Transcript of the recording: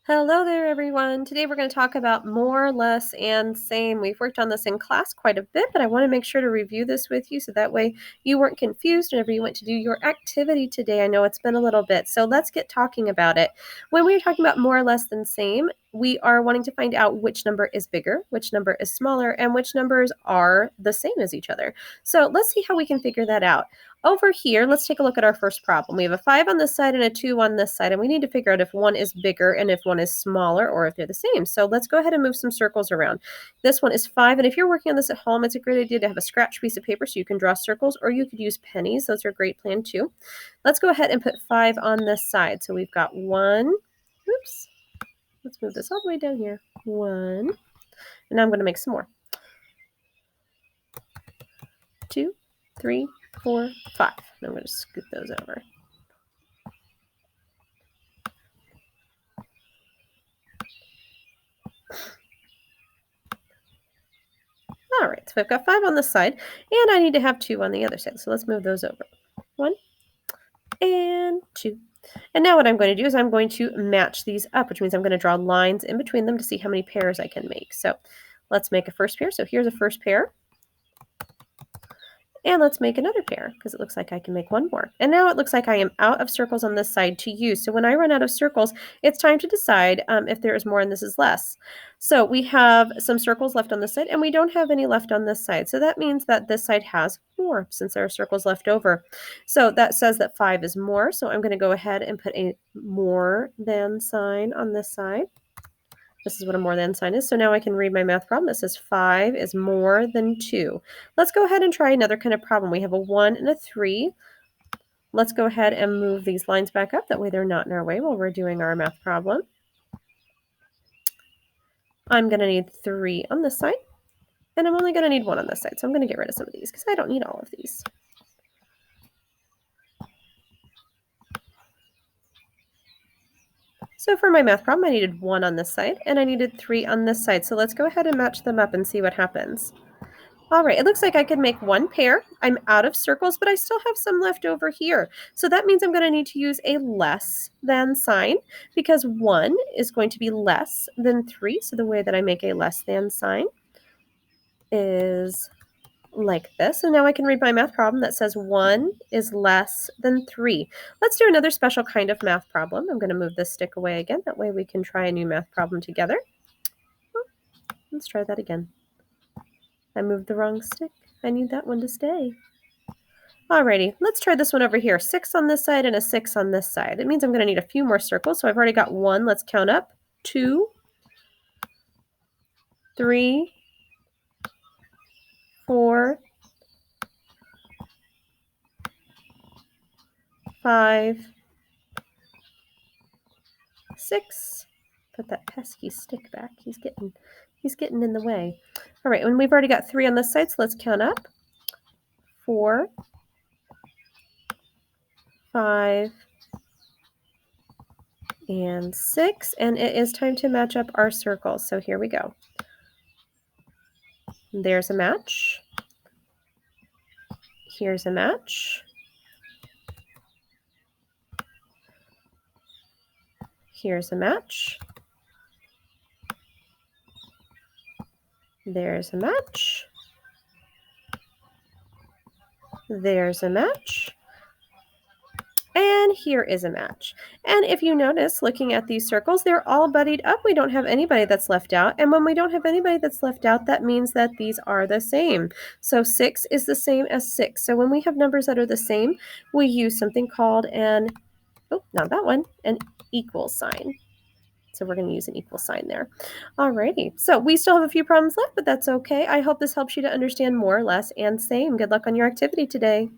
Hello there, everyone. Today we're going to talk about more, less, and same. We've worked on this in class quite a bit, but I want to make sure to review this with you so that way you weren't confused whenever you went to do your activity today. I know it's been a little bit, so let's get talking about it. When we're talking about more, less, than same, we are wanting to find out which number is bigger, which number is smaller, and which numbers are the same as each other. So let's see how we can figure that out. Over here, let's take a look at our first problem. We have a 5 on this side and a 2 on this side, and we need to figure out if one is bigger and if one is smaller or if they're the same. So let's go ahead and move some circles around. This one is 5, and if you're working on this at home, it's a great idea to have a scratch piece of paper so you can draw circles, or you could use pennies. Those are a great plan too. Let's go ahead and put 5 on this side. So we've got 1, oops, let's move this all the way down here, 1, and now I'm going to make some more. 2, 3, 4, 5. I'm going to scoot those over. All right, so I've got 5 on this side, and I need to have 2 on the other side. So let's move those over. 1 and 2. And now what I'm going to do is I'm going to match these up, which means I'm going to draw lines in between them to see how many pairs I can make. So let's make a first pair. So here's a first pair. And let's make another pair because it looks like I can make one more. And now it looks like I am out of circles on this side to use. So when I run out of circles, it's time to decide if there is more and this is less. So we have some circles left on this side and we don't have any left on this side. So that means that this side has more since there are circles left over. So that says that 5 is more. So I'm going to go ahead and put a more than sign on this side. This is what a more than sign is. So now I can read my math problem. It says 5 is more than 2. Let's go ahead and try another kind of problem. We have a 1 and a 3. Let's go ahead and move these lines back up. That way they're not in our way while we're doing our math problem. I'm going to need 3 on this side. And I'm only going to need 1 on this side. So I'm going to get rid of some of these because I don't need all of these. So for my math problem, I needed 1 on this side and I needed 3 on this side. So let's go ahead and match them up and see what happens. All right, it looks like I could make one pair. I'm out of circles, but I still have some left over here. So that means I'm going to need to use a less than sign because 1 is going to be less than 3. So the way that I make a less than sign is like this. And now I can read my math problem that says 1 is less than 3. Let's do another special kind of math problem. I'm going to move this stick away again. That way we can try a new math problem together. Let's try that again. I moved the wrong stick. I need that one to stay. Alrighty, let's try this one over here. 6 on this side and a 6 on this side. It means I'm going to need a few more circles. So I've already got 1. Let's count up. 2, 3, 4, 5, 6. Put that pesky stick back. He's getting in the way. All right, and we've already got 3 on this side, so let's count up. 4, 5, and 6. And it is time to match up our circles. So here we go. There's a match. Here's a match. Here's a match. There's a match. There's a match. And here is a match. And if you notice, looking at these circles, they're all buddied up. We don't have anybody that's left out. And when we don't have anybody that's left out, that means that these are the same. So 6 is the same as 6. So when we have numbers that are the same, we use something called an equal sign. So we're going to use an equal sign there. Alrighty, so we still have a few problems left, but that's okay. I hope this helps you to understand more, less, and same. Good luck on your activity today.